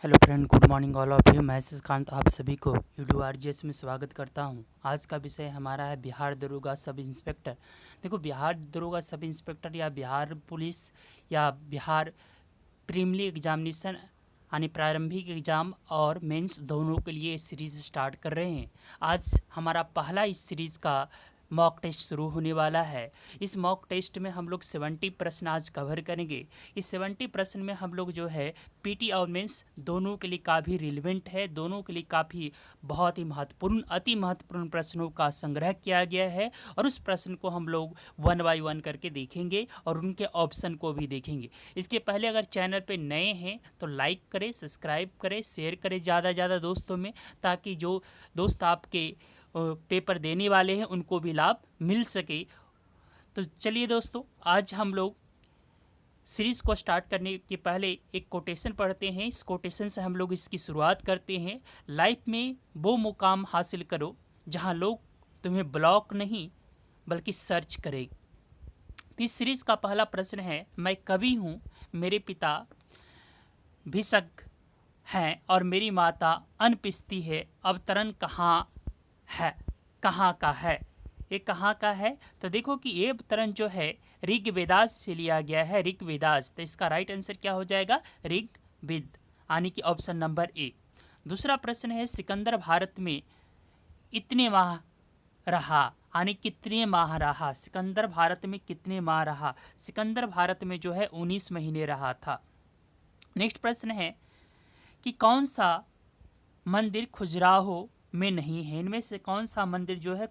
Hello friend, good morning all of you. मैं शशिकांत आप सभी को URGS में स्वागत करता हूं। आज का विषय हमारा है बिहार दरोगा सब इंस्पेक्टर। देखो, बिहार दरोगा सब इंस्पेक्टर या बिहार पुलिस या बिहार प्रीलिमिनरी एग्जामिनेशन यानी प्रारंभिक एग्जाम और मेंस दोनों के लिए सीरीज़ स्टार्ट कर रहे हैं। आज हमारा पहला इस सीरीज़ का मॉक टेस्ट शुरू होने वाला है। इस मॉक टेस्ट में हम लोग 70 प्रश्न आज कवर करेंगे। इस 70 प्रश्न में हम लोग जो है पीटी और मेंस दोनों के लिए काफ़ी रिलेवेंट है, दोनों के लिए काफ़ी बहुत ही महत्वपूर्ण, अति महत्वपूर्ण प्रश्नों का संग्रह किया गया है और उस प्रश्न को हम लोग 1 बाय 1 करके देखेंगे और उनके ऑप्शन को भी देखेंगे। इसके पहले अगर चैनल पे नए हैं तो लाइक करें, सब्सक्राइब करें, शेयर करें ज़्यादा से ज़्यादा दोस्तों में, ताकि जो दोस्त आपके पेपर देने वाले हैं उनको भी लाभ मिल सके। तो चलिए दोस्तों, आज हम लोग सीरीज़ को स्टार्ट करने के पहले एक कोटेशन पढ़ते हैं। इस कोटेशन से हम लोग इसकी शुरुआत करते हैं। लाइफ में वो मुकाम हासिल करो जहां लोग तुम्हें ब्लॉक नहीं बल्कि सर्च करें। तो इस सीरीज़ का पहला प्रश्न है, मैं कवि हूँ, मेरे पिता भिषक हैं और मेरी माता अन्न पिसती है, अवतरण कहाँ है, कहाँ का है। ये कहाँ का है? तो देखो कि ये अवतरण जो है ऋग्वेदास से लिया गया है, ऋग्वेदास। तो इसका राइट आंसर क्या हो जाएगा? ऋग्वेद, यानी कि ऑप्शन नंबर ए। दूसरा प्रश्न है, सिकंदर भारत में इतने माह रहा, यानी कितने माह रहा। सिकंदर भारत में कितने माह रहा? सिकंदर भारत में जो है 19 महीने रहा था। नेक्स्ट प्रश्न है कि कौन सा मंदिर खजुराहो में नहीं है। इनमें से कौन सा मंदिर जो है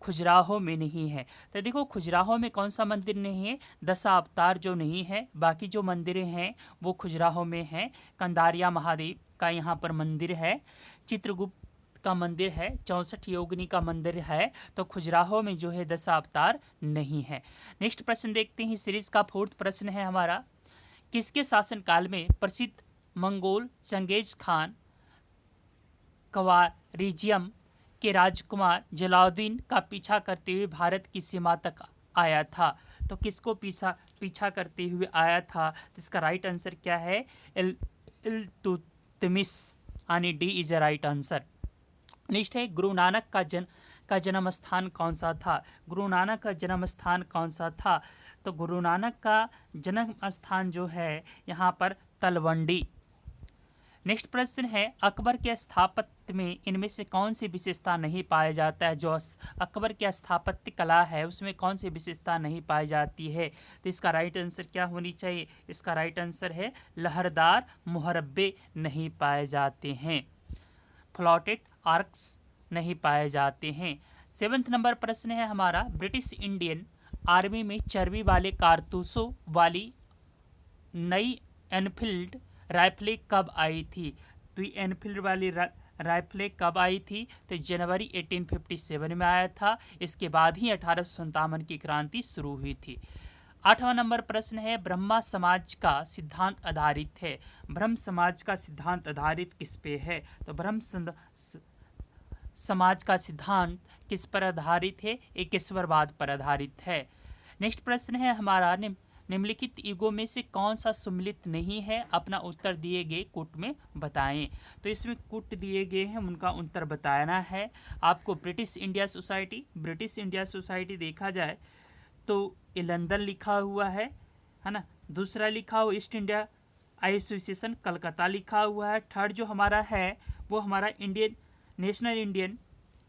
खजुराहो में नहीं है? तो देखो, खजुराहो में कौन सा मंदिर नहीं है? दशावतार जो नहीं है, बाकी जो मंदिर हैं वो खजुराहो में हैं। कंदारिया महादेव का यहाँ पर मंदिर है, चित्रगुप्त का मंदिर है, 64 योगिनी का मंदिर है। तो खजुराहो में जो है दशावतार नहीं है। नेक्स्ट प्रश्न देखते हैं। सीरीज का फोर्थ प्रश्न है हमारा, किसके शासनकाल में प्रसिद्ध मंगोल चंगेज खान ख्वारिज़म के राजकुमार जलालुद्दीन का पीछा करते हुए भारत की सीमा तक आया था? तो किसको पीछा करते हुए आया था? तो इसका राइट आंसर क्या है? इल्तुतमिश, यानी D is a right answer. Next है, गुरु नानक का जन्म स्थान कौन सा था? गुरु नानक का जन्म स्थान कौन सा था? तो गुरु नानक का जन्म स्थान जो है यहाँ पर तलवंडी। नेक्स्ट प्रश्न है, अकबर के स्थापत्य में इनमें से कौन सी विशेषता नहीं पाया जाता है? जो अकबर की स्थापत्य कला है उसमें कौन सी विशेषता नहीं पाई जाती है? तो इसका राइट आंसर क्या होनी चाहिए? इसका राइट आंसर है लहरदार मुहरब्बे नहीं पाए जाते हैं, फ्लॉटेड आर्क्स नहीं पाए जाते हैं। 7th नंबर प्रश्न है हमारा, ब्रिटिश इंडियन आर्मी में चर्बी वाले कारतूसों वाली नई एनफील्ड राइफलें कब आई थी? तो ये एनफील्ड वाली राइफलें कब आई थी? तो जनवरी 1857 में आया था। इसके बाद ही 1857 की क्रांति शुरू हुई थी। 8वां नंबर प्रश्न है, ब्रह्मा समाज का सिद्धांत आधारित है। ब्रह्म समाज का सिद्धांत आधारित किस पे है? तो ब्रह्म समाज का सिद्धांत किस पर आधारित है? एकेश्वरवाद पर आधारित है। नेक्स्ट प्रश्न है हमारा, निम्नलिखित युगों में से कौन सा सम्मिलित नहीं है? अपना उत्तर दिए गए कूट में बताएं। तो इसमें कूट दिए गए हैं, उनका उत्तर बताना है आपको। ब्रिटिश इंडिया सोसाइटी देखा जाए तो ये लंदन लिखा हुआ है ना। दूसरा लिखा हुआ ईस्ट इंडिया एसोसिएशन कलकत्ता लिखा हुआ है। थर्ड जो हमारा है वो हमारा नेशनल इंडियन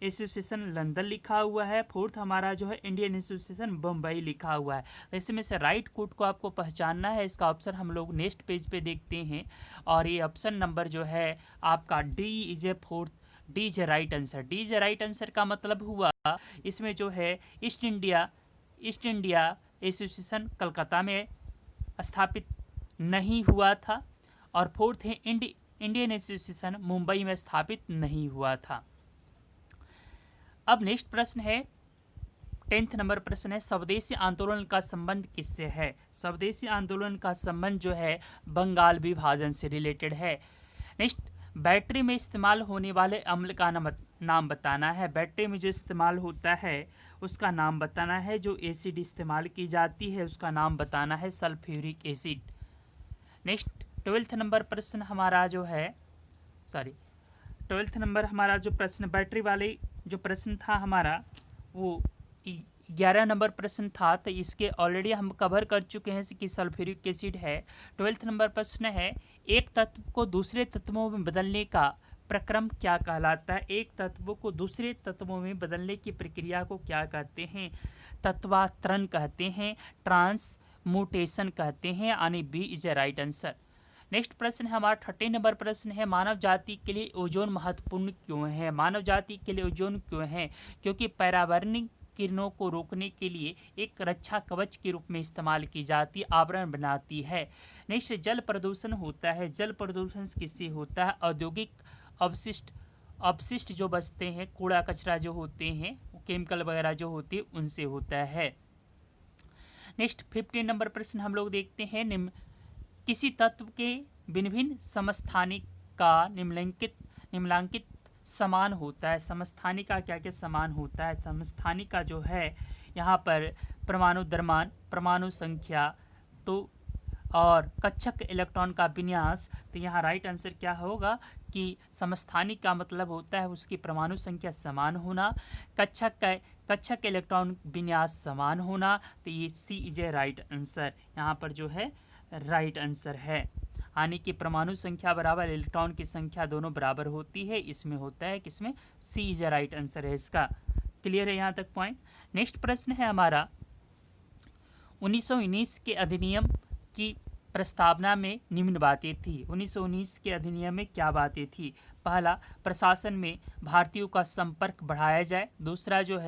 एसोसिएशन लंदन लिखा हुआ है। फोर्थ हमारा जो है इंडियन एसोसिएशन बम्बई लिखा हुआ है। तो इसमें से राइट कोड को आपको पहचानना है। इसका ऑप्शन हम लोग नेक्स्ट पेज पे देखते हैं और ये ऑप्शन नंबर जो है आपका D is a fourth, D is a right answer. D is a right answer का मतलब हुआ इसमें जो है ईस्ट इंडिया एसोसिएशन कलकत्ता में स्थापित नहीं हुआ था और फोर्थ है इंडियन एसोसिएशन मुंबई में स्थापित नहीं हुआ था। अब नेक्स्ट प्रश्न है, 10th नंबर प्रश्न है, स्वदेशी आंदोलन का संबंध किससे है? स्वदेशी आंदोलन का संबंध जो है बंगाल विभाजन से रिलेटेड है। नेक्स्ट, बैटरी में इस्तेमाल होने वाले अम्ल का नाम बताना है। बैटरी में जो इस्तेमाल होता है उसका नाम बताना है। जो एसिड इस्तेमाल की जाती है उसका नाम बताना है sulphuric acid. Next, twelfth number प्रश्न हमारा जो है, सॉरी 12th नंबर हमारा जो प्रश्न बैटरी वाले जो प्रश्न था हमारा, वो 11 नंबर प्रश्न था। तो इसके ऑलरेडी हम कवर कर चुके हैं कि सल्फ्यूरिक एसिड है। 12th नंबर प्रश्न है, एक तत्व को दूसरे तत्वों में बदलने का प्रक्रम क्या कहलाता है? एक तत्व को दूसरे तत्वों में बदलने की प्रक्रिया को क्या कहते हैं? तत्वांतरण कहते हैं, ट्रांसम्यूटेशन कहते हैं, यानी B is A right answer. Next प्रश्न है हमारा 30 नंबर प्रश्न है, मानव जाति के लिए ओजोन महत्वपूर्ण क्यों है? मानव जाति के लिए ओजोन क्यों है? क्योंकि पर्यावरणीय किरणों को रोकने के लिए एक रक्षा कवच के रूप में इस्तेमाल की जाती, आवरण बनाती है। नेक्स्ट, जल प्रदूषण होता है। जल प्रदूषण किससे होता है? औद्योगिक अपशिष्ट जो बचते हैं, कूड़ा कचरा जो होते हैं, केमिकल वगैरह जो होती है, उनसे होता है। नेक्स्ट 15 नंबर प्रश्न हम लोग देखते हैं, किसी तत्व के भिन्न भिन्न समस्थानिक का निम्नलिखित समान होता है। समस्थानिक का क्या क्या समान होता है? समस्थानिक का जो है यहाँ पर परमाणु द्रव्यमान, परमाणु संख्या तो और कक्षक इलेक्ट्रॉन का विन्यास। तो यहाँ राइट आंसर क्या होगा कि समस्थानिक का मतलब होता है उसकी परमाणु संख्या समान होना, कक्षक इलेक्ट्रॉन विन्यास समान होना। तो ये सी इज ए राइट आंसर, यहाँ पर जो है राइट आंसर है। यानी कि परमाणु संख्या बराबर इलेक्ट्रॉन की संख्या दोनों बराबर होती है, इसमें होता है किसमें? सी इज ए राइट आंसर है इसका। क्लियर है यहाँ तक पॉइंट? नेक्स्ट प्रश्न है हमारा, 1919 के अधिनियम की प्रस्तावना में निम्न बातें थी। 1919 के अधिनियम में क्या बातें थी? पहला, प्रशासन में भारतीयों का संपर्क बढ़ाया जाए। दूसरा जो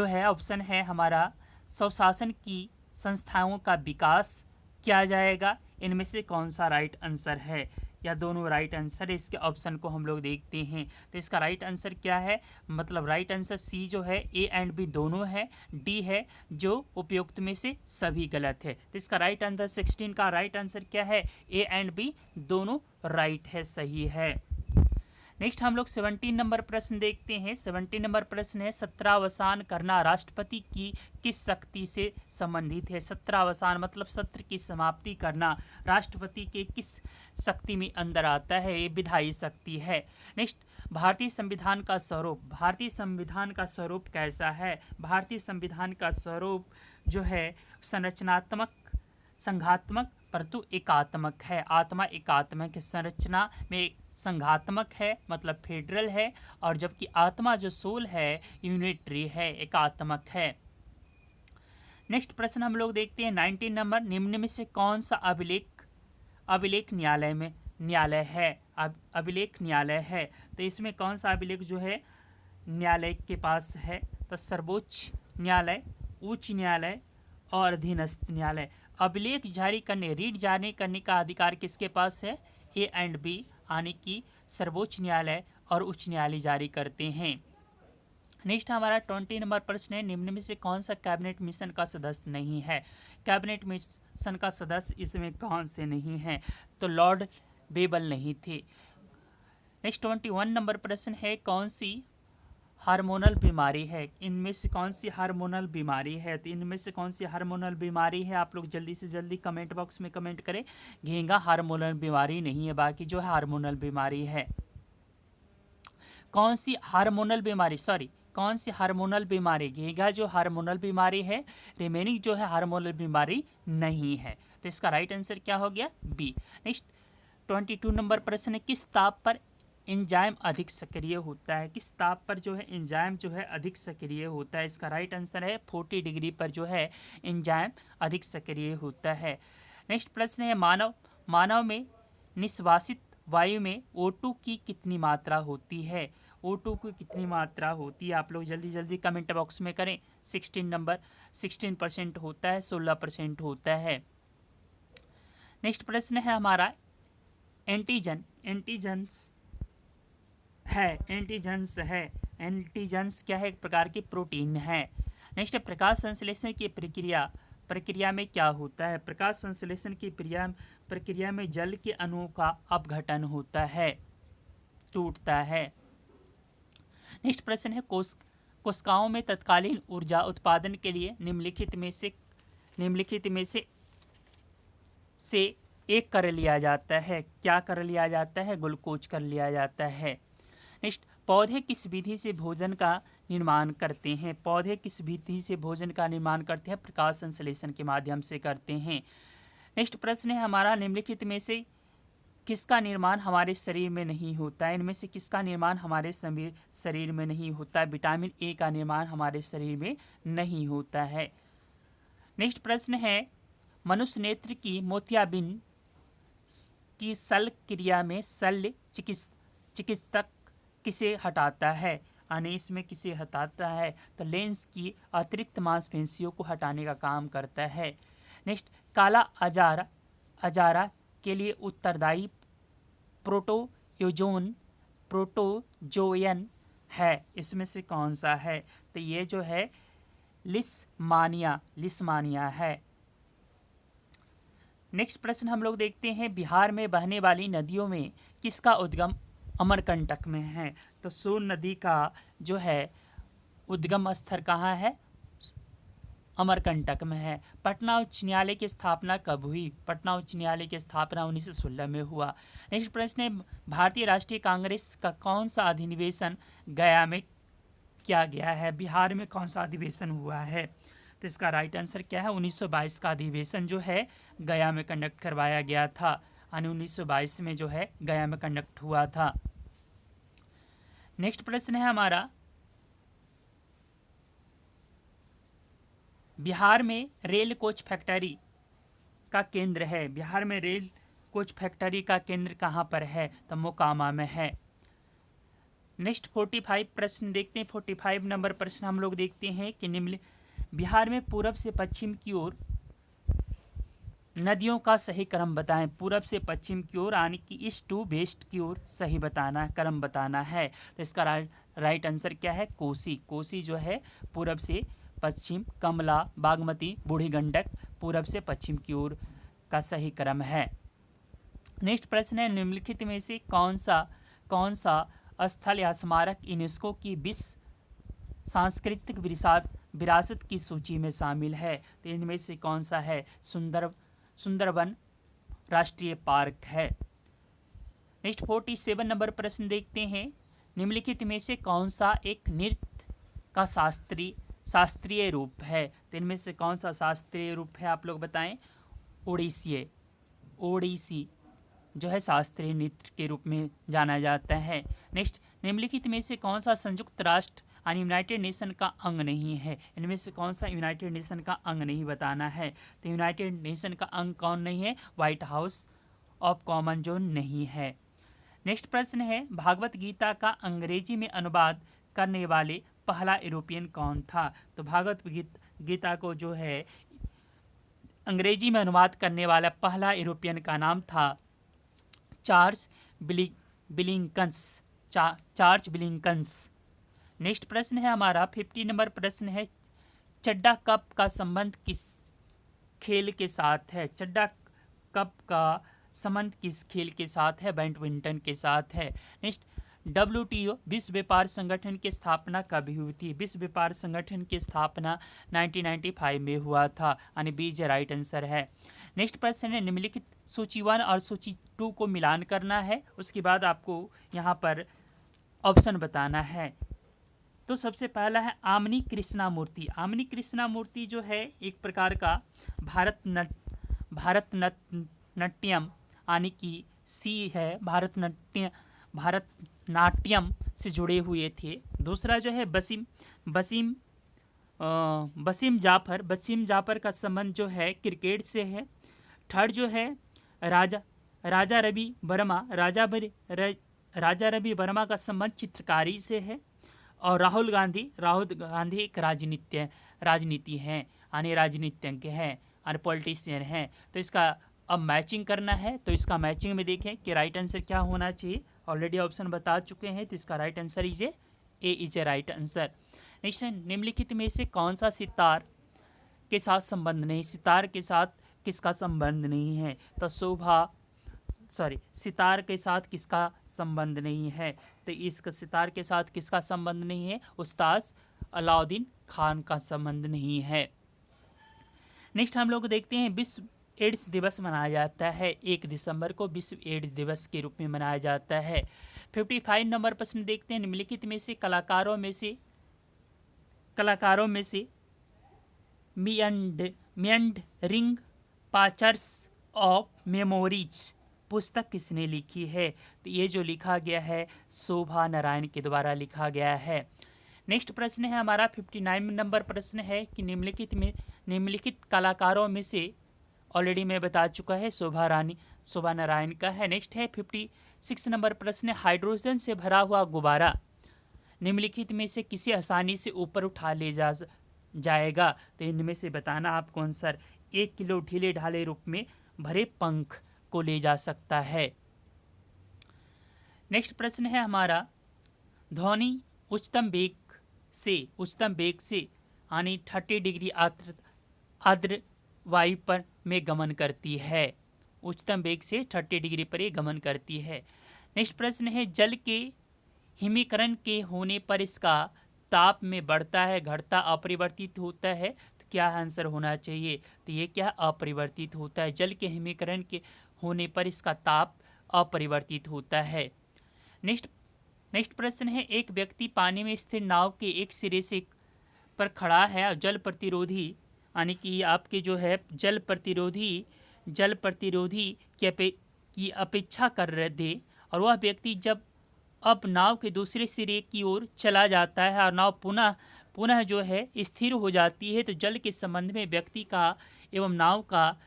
है ऑप्शन है हमारा, स्वशासन की संस्थाओं का विकास किया जाएगा। इनमें से कौन सा राइट आंसर है? या दोनों राइट आंसर है? इसके ऑप्शन को हम लोग देखते हैं। तो इसका राइट आंसर क्या है? मतलब राइट आंसर सी जो है, ए एंड बी दोनों है, डी है जो उपयुक्त में से सभी गलत है। तो इसका राइट आंसर 16 का राइट आंसर क्या है? ए एंड बी दोनों राइट है, सही है। नेक्स्ट हम लोग 17 नंबर प्रश्न देखते हैं। 17 नंबर प्रश्न है, सत्रावसान करना राष्ट्रपति की किस शक्ति से संबंधित है? सत्रावसान मतलब सत्र की समाप्ति करना राष्ट्रपति के किस शक्ति में अंदर आता है? ये विधायी शक्ति है। नेक्स्ट, भारतीय संविधान का स्वरूप। भारतीय संविधान का स्वरूप कैसा है? भारतीय संविधान का स्वरूप जो है संरचनात्मक, संघात्मक परंतु एकात्मक है। आत्मा एकात्मक है, संरचना में संघात्मक है मतलब फेडरल है, और जबकि आत्मा जो सोल है यूनिटरी है, एकात्मक है। नेक्स्ट प्रश्न हम लोग देखते हैं 19 नंबर, निम्न में से कौन सा अभिलेख न्यायालय है? अभिलेख न्यायालय है, तो इसमें कौन सा अभिलेख जो है न्यायालय के पास है? तो सर्वोच्च न्यायालय, उच्च न्यायालय और अधीनस्थ न्यायालय। अभिलेख जारी करने, रीट जारी करने का अधिकार किसके पास है? ए एंड बी, यानी कि सर्वोच्च न्यायालय और उच्च न्यायालय जारी करते हैं। नेक्स्ट हमारा 20 नंबर प्रश्न है, निम्न में से कौन सा कैबिनेट मिशन का सदस्य नहीं है? कैबिनेट मिशन का सदस्य इसमें कौन से नहीं है? तो लॉर्ड बेबल नहीं थे। नेक्स्ट 21 नंबर प्रश्न है, कौन सी हार्मोनल बीमारी है? इनमें से कौन सी हार्मोनल बीमारी है? तो इनमें से कौन सी हार्मोनल बीमारी है? आप लोग जल्दी से जल्दी कमेंट बॉक्स में कमेंट करें। घेंगा हार्मोनल बीमारी नहीं है, बाकी जो है हार्मोनल बीमारी है। कौन सी हार्मोनल बीमारी, सॉरी कौन सी हार्मोनल बीमारी? घेंगा जो हार्मोनल बीमारी है, रिमेनिंग जो है हार्मोनल बीमारी नहीं है। तो इसका राइट आंसर क्या हो गया? बी। नेक्स्ट 22 नंबर प्रश्न है, किस ताप पर एंजाइम अधिक सक्रिय होता है? किस ताप पर जो है एंजाइम जो है अधिक सक्रिय होता है? इसका राइट आंसर है 40 डिग्री पर जो है एंजाइम अधिक सक्रिय होता है। नेक्स्ट प्रश्न है, मानव में निश्वासित वायु में O2 की कितनी मात्रा होती है? O2 की कितनी मात्रा होती है? आप लोग जल्दी जल्दी कमेंट बॉक्स में करें। 16% होता है, 16% होता है। नेक्स्ट प्रश्न है हमारा, एंटीजन्स क्या है? एक प्रकार की प्रोटीन है। नेक्स्ट, प्रकाश संश्लेषण की प्रक्रिया में क्या होता है? प्रकाश संश्लेषण की प्रक्रिया में जल के अणुओं का अपघटन होता है, टूटता है। नेक्स्ट प्रश्न है, कोशिकाओं में तत्कालीन ऊर्जा उत्पादन के लिए निम्नलिखित में से एक कर लिया जाता है। क्या कर लिया जाता है? ग्लूकोज कर लिया जाता है। नेक्स्ट, पौधे किस विधि से भोजन का निर्माण करते हैं? पौधे किस विधि से भोजन का निर्माण करते हैं? प्रकाश संश्लेषण के माध्यम से करते हैं। नेक्स्ट प्रश्न है हमारा, निम्नलिखित में से किसका निर्माण हमारे शरीर में नहीं होता है? इनमें से किसका निर्माण हमारे शरीर में नहीं होता है? विटामिन ए का निर्माण हमारे शरीर में नहीं होता है। नेक्स्ट प्रश्न है, मनुष्य नेत्र की मोतियाबिंद की शल्य क्रिया में शल्य चिकित्सक किसे हटाता है? यानी इसमें किसे हटाता है? तो लेंस की अतिरिक्त मांसपेशियों को हटाने का काम करता है। नेक्स्ट, काला अजारा के लिए उत्तरदायी प्रोटोजोयन है, इसमें से कौन सा है? तो ये जो है लिस्मानिया है। नेक्स्ट प्रश्न हम लोग देखते हैं, बिहार में बहने वाली नदियों में किसका उद्गम अमरकंटक में है? तो सोन नदी का जो है उद्गम स्थल कहाँ है? अमरकंटक में है। पटना उच्च न्यायालय की स्थापना कब हुई? पटना उच्च न्यायालय की स्थापना 1916 में हुआ। नेक्स्ट प्रश्न है, भारतीय राष्ट्रीय कांग्रेस का कौन सा अधिवेशन गया में किया गया है? बिहार में कौन सा अधिवेशन हुआ है? तो इसका राइट आंसर क्या है? 1922 का अधिवेशन जो है गया में कंडक्ट करवाया गया था। यानी 1922 में जो है गया में कंडक्ट हुआ था। नेक्स्ट प्रश्न है हमारा, बिहार में रेल कोच फैक्ट्री का केंद्र है। बिहार में रेल कोच फैक्ट्री का केंद्र कहाँ पर है? तो मोकामा में है। नेक्स्ट 45 प्रश्न देखते हैं। 45 नंबर प्रश्न हम लोग देखते हैं कि निम्न बिहार में पूरब से पश्चिम की ओर नदियों का सही क्रम बताएं। पूरब से पश्चिम की ओर यानी कि ईस्ट टू वेस्ट की ओर सही बताना, क्रम बताना है। तो इसका राइट आंसर क्या है? कोसी। कोसी जो है पूरब से पश्चिम, कमला, बागमती, बूढ़ी गंडक पूरब से पश्चिम की ओर का सही क्रम है। नेक्स्ट प्रश्न है, निम्नलिखित में से कौन सा स्थल या स्मारक यूनेस्को की विश्व सांस्कृतिक विरासत की सूची में शामिल है? तो इनमें से कौन सा है? सुंदरबन राष्ट्रीय पार्क है। नेक्स्ट 47 नंबर प्रश्न देखते हैं, निम्नलिखित में से कौन सा एक नृत्य का शास्त्रीय रूप है? तो इनमें से कौन सा शास्त्रीय रूप है? आप लोग बताएं। ओडिसी जो है शास्त्रीय नृत्य के रूप में जाना जाता है। नेक्स्ट, निम्नलिखित में से कौन सा संयुक्त राष्ट्र यानी यूनाइटेड नेशन का अंग नहीं है? इनमें से कौन सा यूनाइटेड नेशन का अंग नहीं बताना है? तो यूनाइटेड नेशन का अंग कौन नहीं है? व्हाइट हाउस ऑफ कॉमन जो नहीं है। नेक्स्ट प्रश्न है, भागवत गीता का अंग्रेजी में अनुवाद करने वाले पहला यूरोपियन कौन था? तो भागवत गीता को जो है अंग्रेजी में अनुवाद करने वाला पहला यूरोपियन का नाम था चार्ल्स बिलिंकन्स। नेक्स्ट प्रश्न है हमारा 50 नंबर प्रश्न है, चड्डा कप का संबंध किस खेल के साथ है? चड्डा कप का संबंध किस खेल के साथ है? बैडमिंटन के साथ है। नेक्स्ट, WTO विश्व व्यापार संगठन की स्थापना कब हुई थी? विश्व व्यापार संगठन की स्थापना 1995 में हुआ था, यानी बी जो राइट आंसर है। नेक्स्ट प्रश्न है, निम्नलिखित सूची 1 और सूची 2 को मिलान करना है, उसके बाद आपको यहाँ पर ऑप्शन बताना है। तो सबसे पहला है आमनी कृष्णामूर्ति। आमनी कृष्णामूर्ति जो है एक प्रकार का भारतनाट्यम यानी कि सी है, भारतनाट्यम से जुड़े हुए थे। दूसरा जो है बसीम जाफर का संबंध जो है क्रिकेट से है। थर्ड जो है राजा रवि वर्मा का संबंध चित्रकारी से है। और राहुल गांधी एक राजनीति हैं, यानी राजनीतिज्ञ हैं और पॉलिटिशियन हैं। तो इसका अब मैचिंग करना है, तो इसका मैचिंग में देखें कि राइट आंसर क्या होना चाहिए। ऑलरेडी ऑप्शन बता चुके हैं, तो इसका right answer A is A right answer. Next, निम्नलिखित में से कौन सा सितार के साथ संबंध नहीं? सितार के साथ किसका संबंध नहीं है? तो सितार के साथ किसका संबंध नहीं है? तो इसका सितार के साथ किसका संबंध नहीं है? उस्ताद अलाउद्दीन खान का संबंध नहीं है। नेक्स्ट हम लोग देखते हैं, विश्व एड्स दिवस मनाया जाता है? 1 दिसंबर को विश्व एड्स दिवस के रूप में मनाया जाता है। 55 नंबर प्रश्न देखते हैं। निम्नलिखित में से कलाकारों में से मियंडरिंग पाचर्स ऑफ मेमोरीज पुस्तक किसने लिखी है? तो ये जो लिखा गया है शोभा नारायण के द्वारा लिखा गया है। नेक्स्ट प्रश्न है हमारा 59 नंबर प्रश्न है कि निम्नलिखित कलाकारों में से, ऑलरेडी मैं बता चुका है, शोभा नारायण का है। नेक्स्ट है 56 नंबर प्रश्न है, हाइड्रोजन से भरा हुआ गुब्बारा निम्नलिखित में से किसे आसानी से ऊपर उठा ले जाएगा? तो इनमें से बताना आपको आंसर। 1 किलो ढीले ढाले रूप में भरे पंख को ले जा सकता है। नेक्स्ट प्रश्न है हमारा, ध्वनि उच्चतम बेग से यानी 30 डिग्री आर्द्र वायु पर में गमन करती है। उच्चतम बेग से 30 डिग्री पर ये गमन करती है। नेक्स्ट प्रश्न है, जल के हिमीकरण के होने पर इसका ताप में बढ़ता है, घटता, अपरिवर्तित होता है? तो क्या आंसर होना चाहिए? तो ये क्या अपरिवर्तित होता है। जल के हिमीकरण के होने पर इसका ताप अपरिवर्तित होता है। नेक्स्ट प्रश्न है, एक व्यक्ति पानी में स्थिर नाव के एक सिरे से पर खड़ा है और जल प्रतिरोधी यानी कि आपके जो है जल प्रतिरोधी की अपेक्षा कर दे, और वह व्यक्ति जब अब नाव के दूसरे सिरे की ओर चला जाता है और नाव पुनः जो है स्थिर हो जाती है, तो जल के संबंध में व्यक्ति का एवं नाव का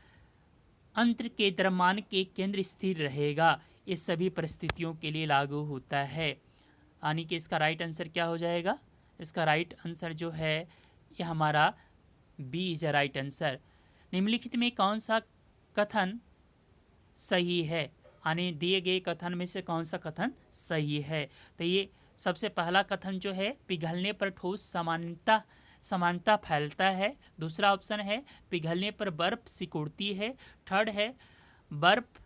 अंतर के द्रव्यमान के केंद्र स्थिर रहेगा। ये सभी परिस्थितियों के लिए लागू होता है। यानी कि इसका राइट आंसर क्या हो जाएगा? इसका राइट आंसर जो है ये हमारा B is a right answer. निम्नलिखित में कौन सा कथन सही है? यानी दिए गए कथन में से कौन सा कथन सही है? तो ये सबसे पहला कथन जो है, पिघलने पर ठोस समानता फैलता है। दूसरा ऑप्शन है, पिघलने पर बर्फ सिकुड़ती है। थर्ड है, बर्फ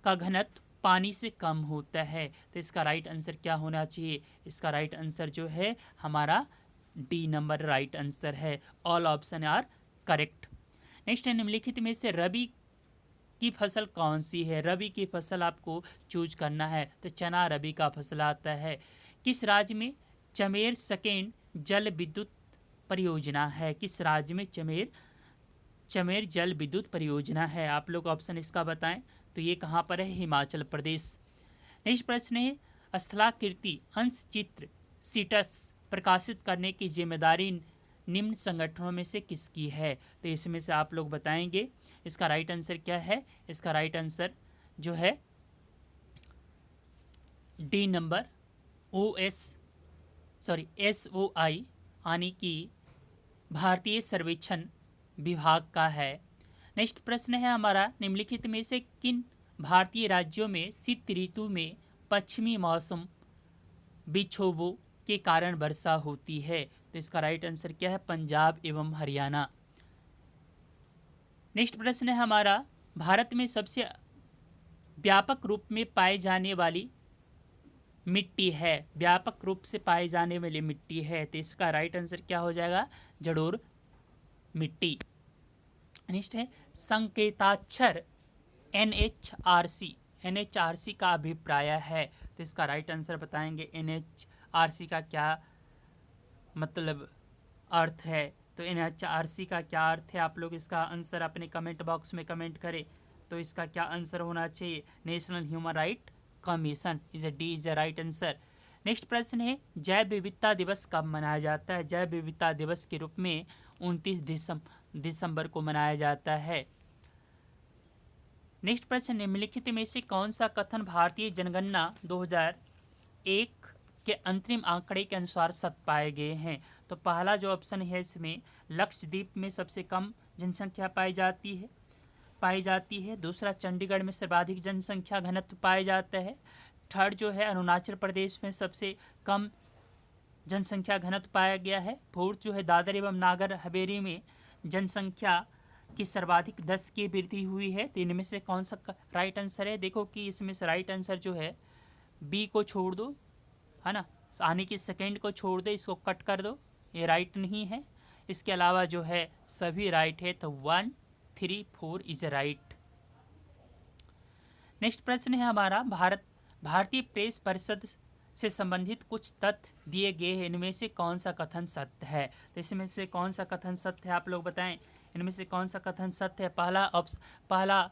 का घनत्व पानी से कम होता है। तो इसका राइट आंसर क्या होना चाहिए? इसका राइट आंसर जो है हमारा डी नंबर राइट आंसर है। All option are correct. Next है, निम्नलिखित में से रबी की फसल कौन सी है? रबी की फसल आपको चूज करना है, तो चना रबी का फसल आता है। किस राज्य में चमेर सेकेंड जल विद्युत परियोजना है? किस राज्य में चमेर जल विद्युत परियोजना है? आप लोग ऑप्शन इसका बताएं। तो ये कहाँ पर है? हिमाचल प्रदेश। नेक्स्ट प्रश्न है, स्थलाकृति अंश चित्र सीटस प्रकाशित करने की जिम्मेदारी निम्न संगठनों में से किसकी है? तो इसमें से आप लोग बताएंगे। इसका राइट आंसर क्या है? इसका राइट आंसर जो है डी नंबर SOI यानी कि भारतीय सर्वेक्षण विभाग का है। नेक्स्ट प्रश्न है हमारा, निम्नलिखित में से किन भारतीय राज्यों में शीत ऋतु में पश्चिमी मौसम विक्षोभों के कारण वर्षा होती है? तो इसका राइट आंसर क्या है? पंजाब एवं हरियाणा। नेक्स्ट प्रश्न है हमारा, भारत में सबसे व्यापक रूप में पाए जाने वाली मिट्टी है? व्यापक रूप से पाए जाने वाली मिट्टी है, तो इसका राइट आंसर क्या हो जाएगा? जड़ोर मिट्टी। नेक्स्ट है, संकेताक्षर NHRC का अभिप्राय है, तो इसका राइट आंसर बताएंगे। NHRC का क्या मतलब अर्थ है? तो NHRC का क्या अर्थ है? आप लोग इसका आंसर अपने कमेंट बॉक्स में कमेंट करें। तो इसका क्या आंसर होना चाहिए? National human right commission is D is the right answer. Next प्रश्न है, जैव विविधता दिवस कब मनाया जाता है? जैव विविधता दिवस के रूप में 29 दिसंबर को मनाया जाता है। नेक्स्ट प्रश्न, निम्नलिखित में से कौन सा कथन भारतीय जनगणना 2001 के अंतरिम आंकड़े के अनुसार सत्य पाए गए हैं? तो पहला जो ऑप्शन है इसमें लक्षद्वीप में सबसे कम जनसंख्या पाई जाती है। दूसरा, चंडीगढ़ में सर्वाधिक जनसंख्या घनत्व पाया जाता है। थर्ड जो है, अरुणाचल प्रदेश में सबसे कम जनसंख्या घनत्व पाया गया है। फोर्थ जो है, दादर एवं नागर हवेली में जनसंख्या की सर्वाधिक 10 की वृद्धि हुई है। तो इनमें से कौन सा राइट आंसर है? देखो कि इसमें से राइट आंसर जो है बी को छोड़ दो, है ना, आने की सेकेंड को छोड़ दो, इसको कट कर दो, ये राइट नहीं है। इसके अलावा जो है सभी राइट है। तो 1, 3, 4 इज राइट। नेक्स्ट प्रश्न है हमारा, भारतीय प्रेस परिषद से संबंधित कुछ तथ्य दिए गए हैं, इनमें से कौन सा कथन सत्य है? तो इसमें से कौन सा कथन सत्य है आप लोग बताएं, इनमें से कौन सा कथन सत्य है? पहला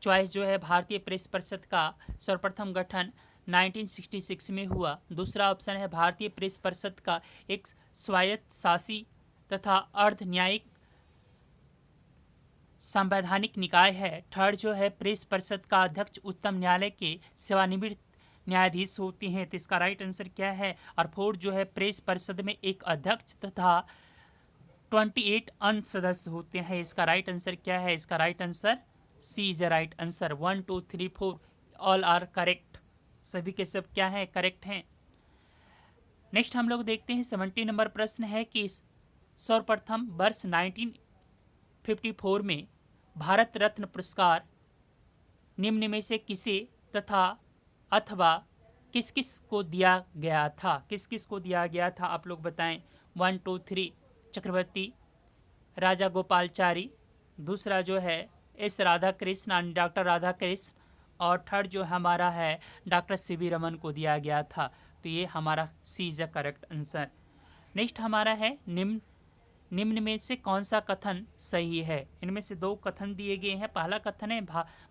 चॉइस जो है, भारतीय प्रेस परिषद का सर्वप्रथम गठन 1966 में हुआ। दूसरा ऑप्शन है, भारतीय प्रेस परिषद का एक स्वायत्तशासी तथा अर्ध न्यायिक संवैधानिक निकाय है। थर्ड जो है, प्रेस परिषद का अध्यक्ष उच्चतम न्यायालय के सेवानिवृत्त न्यायाधीश होते हैं, तो इसका राइट आंसर क्या है? और फोर्थ जो है, प्रेस परिषद में एक अध्यक्ष तथा 28 अन्य सदस्य होते हैं, इसका राइट आंसर क्या है? इसका right answer C is right answer. 1 2 3 4 all are correct, सभी के सब क्या है? करेक्ट हैं। नेक्स्ट हम लोग देखते हैं 70 नंबर प्रश्न है कि सर्वप्रथम वर्ष 1954 में भारत रत्न पुरस्कार निम्न में से किसे तथा अथवा किस किस को दिया गया था? किस किस को दिया गया था आप लोग बताएं। 1 2 3 चक्रवर्ती राजा गोपालचारी, दूसरा जो है एस राधा कृष्ण, डॉक्टर राधा कृष्ण, और थर्ड जो हमारा है डॉक्टर सीवी रमन को दिया गया था, तो ये हमारा C is a correct answer. Next हमारा है, निम्न में से कौन सा कथन सही है? इनमें से दो कथन दिए गए हैं। पहला कथन है,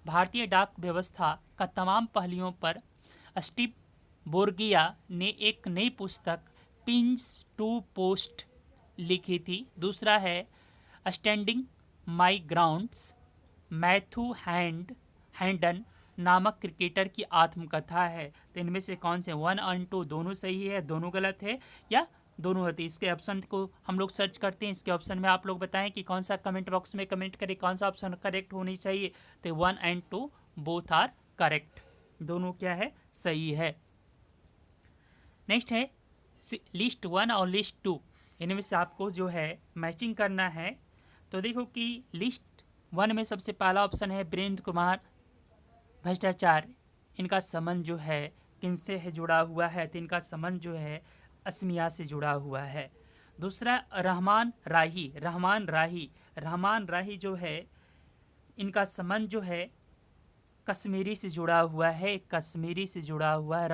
भारतीय डाक व्यवस्था का तमाम पहलुओं पर स्टीव बोर्गिया ने एक नई पुस्तक पिंस टू पोस्ट लिखी थी। दूसरा है, स्टैंडिंग माई ग्राउंड्स मैथ्यू हैंडन नामक क्रिकेटर की आत्मकथा है। तो इनमें से कौन से 1 और 2 दोनों सही है, दोनों गलत है, या दोनों होती है? इसके ऑप्शन को हम लोग सर्च करते हैं। इसके ऑप्शन में आप लोग बताएं कि कौन सा, कमेंट बॉक्स में कमेंट करें कौन सा ऑप्शन करेक्ट होनी चाहिए। तो 1 और 2 बोथ आर करेक्ट, दोनों क्या है? सही है। नेक्स्ट है लिस्ट 1 और लिस्ट 2, इनमें से आपको जो है मैचिंग करना है। तो देखो कि लिस्ट 1 में सबसे पहला ऑप्शन है वीरेंद्र कुमार भ्रष्टाचार्य, इनका संबंध जो है किनसे है जुड़ा हुआ है? तो इनका संबंध जो है असमिया से जुड़ा हुआ है। दूसरा रहमान राही जो है, इनका संबंध जो है कश्मीरी से जुड़ा हुआ है, कश्मीरी से जुड़ा हुआ है।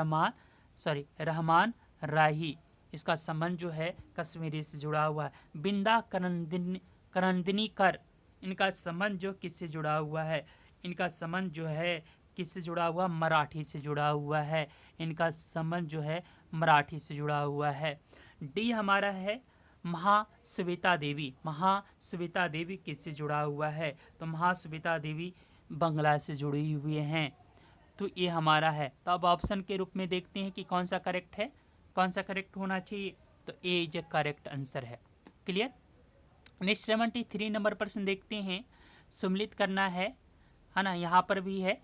रहमान राही, इसका संबंध जो है कश्मीरी से जुड़ा हुआ है। बिंदा करंदनीकर, इनका संबंध जो किससे जुड़ा हुआ है? इनका संबंध जो है किससे जुड़ा हुआ? मराठी से जुड़ा हुआ है। इनका संबंध जो है मराठी से जुड़ा हुआ है। डी हमारा है महाश्वेता देवी किससे जुड़ा हुआ है? तो महाश्वेता देवी बंगला से जुड़ी हुई हैं, तो ये हमारा है। तो अब ऑप्शन के रूप में देखते हैं कि कौन सा करेक्ट है, कौन सा करेक्ट होना चाहिए। तो ए इज करेक्ट आंसर है। क्लियर। नेक्स्ट 73 नंबर प्रश्न देखते हैं। सम्मिलित करना है ना, यहाँ पर भी है।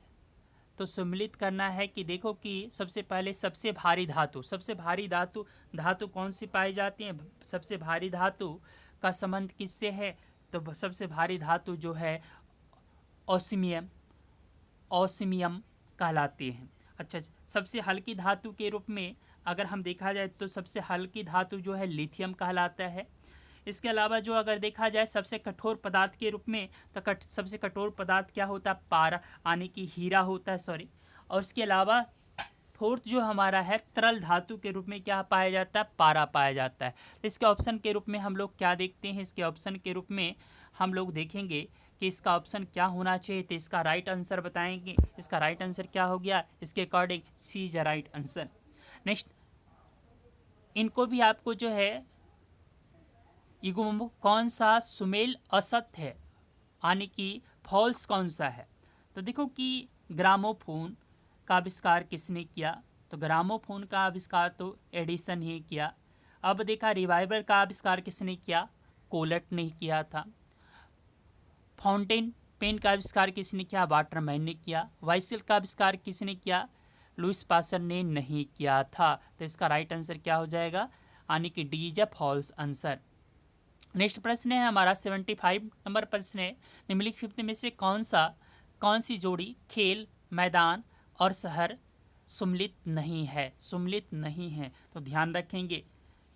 तो सम्मिलित करना है कि देखो कि सबसे पहले सबसे भारी धातु कौन सी पाई जाती है? सबसे भारी धातु का संबंध किससे है? तो सबसे भारी धातु जो है ओसिमियम कहलाती हैं। अच्छा, सबसे हल्की धातु के रूप में अगर हम देखा जाए तो सबसे हल्की धातु जो है लिथियम कहलाता है। इसके अलावा जो अगर देखा जाए सबसे कठोर पदार्थ के रूप में, तो सबसे कठोर पदार्थ क्या होता है? पारा, यानी कि हीरा होता है, और इसके अलावा फोर्थ जो हमारा है तरल धातु के रूप में क्या पाया जाता है? पारा पाया जाता है। तो इसके ऑप्शन के रूप में हम लोग क्या देखते हैं? इसके ऑप्शन के रूप में हम लोग देखेंगे कि इसका ऑप्शन क्या होना चाहिए। तो इसका राइट आंसर बताएंगे। इसका राइट आंसर क्या हो गया? इसके according C is right answer. Next, इनको भी आपको जो है इगोमो कौन सा सुमेल असत्य है, यानी कि फॉल्स कौन सा है? तो देखो कि ग्रामोफोन का आविष्कार किसने किया? तो ग्रामोफोन का आविष्कार तो एडिसन ही किया। अब देखा रिवाइवर का आविष्कार किसने किया? कोलट ने किया था। फाउंटेन पेन का आविष्कार किसने किया? वाटरमैन ने किया। वाइसिल का आविष्कार किसने किया? लुइस पास्चर ने नहीं किया था। तो इसका राइट आंसर क्या हो जाएगा? यानी कि D is a false answer. Next प्रश्न है हमारा 75 नंबर प्रश्न है, निम्नलिखित में से कौन सी जोड़ी खेल मैदान और शहर सम्मिलित नहीं है? तो ध्यान रखेंगे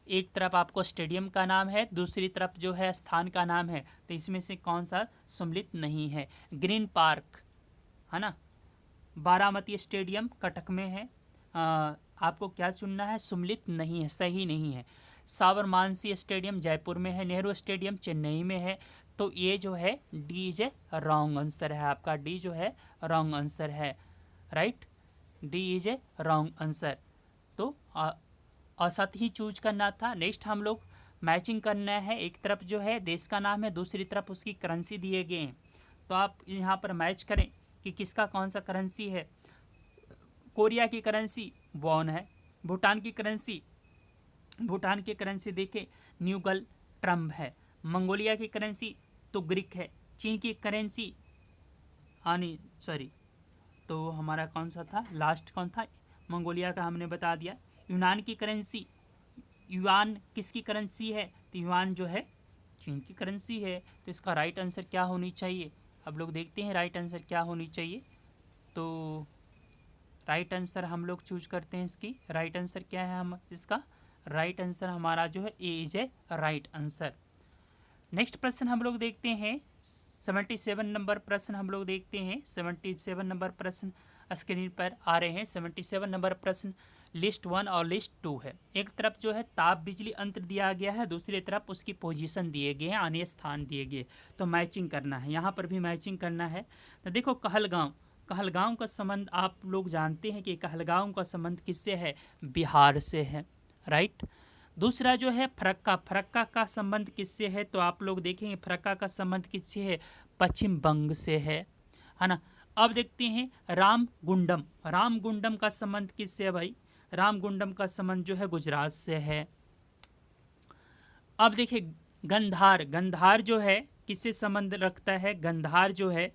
एक तरफ आपको स्टेडियम का नाम है, दूसरी तरफ जो है स्थान का नाम है, तो इसमें से कौन सा सम्मिलित नहीं है? ग्रीन पार्क है ना, बारामती स्टेडियम कटक में है, आपको क्या चुनना है? सम्मिलित नहीं है, सही नहीं है। साबरमानसी स्टेडियम जयपुर में है, नेहरू स्टेडियम चेन्नई में है, तो ये जो है D is a wrong answer है आपका, डी जो है रॉन्ग आंसर है, right, D is a wrong answer. तो असत ही चूज करना था। नेक्स्ट हम लोग मैचिंग करना है, एक तरफ जो है देश का नाम है, दूसरी तरफ उसकी करेंसी दिए गए हैं, तो आप यहाँ पर मैच करें कि किसका कौन सा करेंसी है। कोरिया की करेंसी वॉन है, भूटान की करेंसी देखें न्यूगल ट्रम्प है, मंगोलिया की करेंसी तो ग्रीक है, चीन की करेंसी तो हमारा कौन सा था, लास्ट कौन था, मंगोलिया का हमने बता दिया। यूनान की करेंसी, युआन किसकी करेंसी है? तो युआन जो है चीन की करेंसी है, तो इसका राइट आंसर क्या होनी चाहिए? अब लोग देखते हैं राइट आंसर क्या होनी चाहिए। तो राइट आंसर हम लोग चूज करते हैं, इसकी राइट आंसर क्या है? हम इसका राइट आंसर हमारा जो है A is A right answer. Next प्रश्न हम लोग देखते हैं 77 नंबर प्रश्न हम लोग देखते हैं। 77 नंबर प्रश्न स्क्रीन पर आ रहे हैं। 77 नंबर प्रश्न लिस्ट 1 और लिस्ट 2 है। एक तरफ जो है ताप बिजली अंतर दिया गया है, दूसरी तरफ उसकी पोजीशन दिए गए हैं, आने स्थान दिए गए, तो मैचिंग करना है, यहाँ पर भी मैचिंग करना है। तो देखो कहलगांव का संबंध आप लोग जानते हैं कि कहलगांव का संबंध किससे है? बिहार से है, राइट। दूसरा जो है फरक्का का संबंध किससे है? तो आप लोग देखेंगे फरक्का का संबंध किससे है? पश्चिम बंग से है ना। अब देखते हैं रामगुंडम का संबंध किससे है भाई? रामगुंडम का संबंध जो है गुजरात से है। अब देखिए गंधार जो है किससे संबंध रखता है? गंधार जो है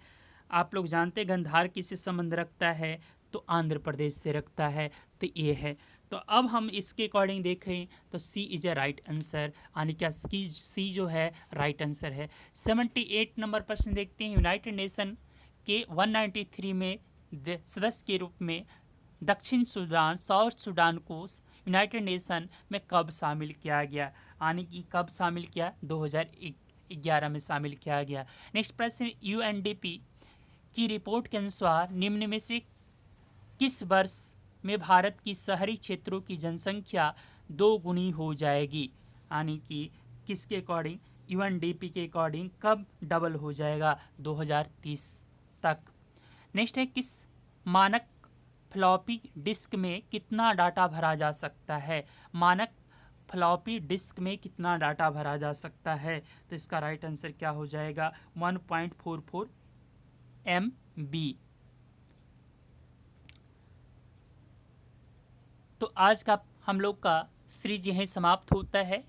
आप लोग जानते हैं गंधार किससे संबंध रखता है? तो आंध्र प्रदेश से रखता है, तो ये है। तो अब हम इसके अकॉर्डिंग देखें तो सी इज ए राइट आंसर, यानी क्या सी जो है राइट आंसर है। 78 नंबर प्रश्न देखते हैं। यूनाइटेड नेशन के 193 में सदस्य के रूप में दक्षिण सूडान साउथ सूडान को यूनाइटेड नेशन में कब शामिल किया गया? यानी कि कब शामिल किया? 2011 में शामिल किया गया। नेक्स्ट प्रश्न, यूएनडीपी की रिपोर्ट के अनुसार निम्न में से किस वर्ष में भारत की शहरी क्षेत्रों की जनसंख्या 2 गुनी हो जाएगी? यानी कि किसके अकॉर्डिंग? यूएनडीपी के अकॉर्डिंग कब डबल हो जाएगा? 2030 तक। नेक्स्ट है, किस मानक फ्लॉपी डिस्क में कितना डाटा भरा जा सकता है? मानक फ्लॉपी डिस्क में कितना डाटा भरा जा सकता है? तो इसका राइट आंसर क्या हो जाएगा? 1.44 MB। तो आज का हम लोग का सीरीज यहीं समाप्त होता है।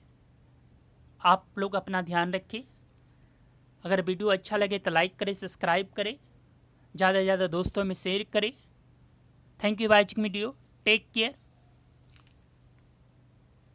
आप लोग अपना ध्यान रखें। अगर वीडियो अच्छा लगे तो लाइक करें, सब्सक्राइब करें, ज़्यादा से ज़्यादा दोस्तों में शेयर करें। Thank you watching video, take care.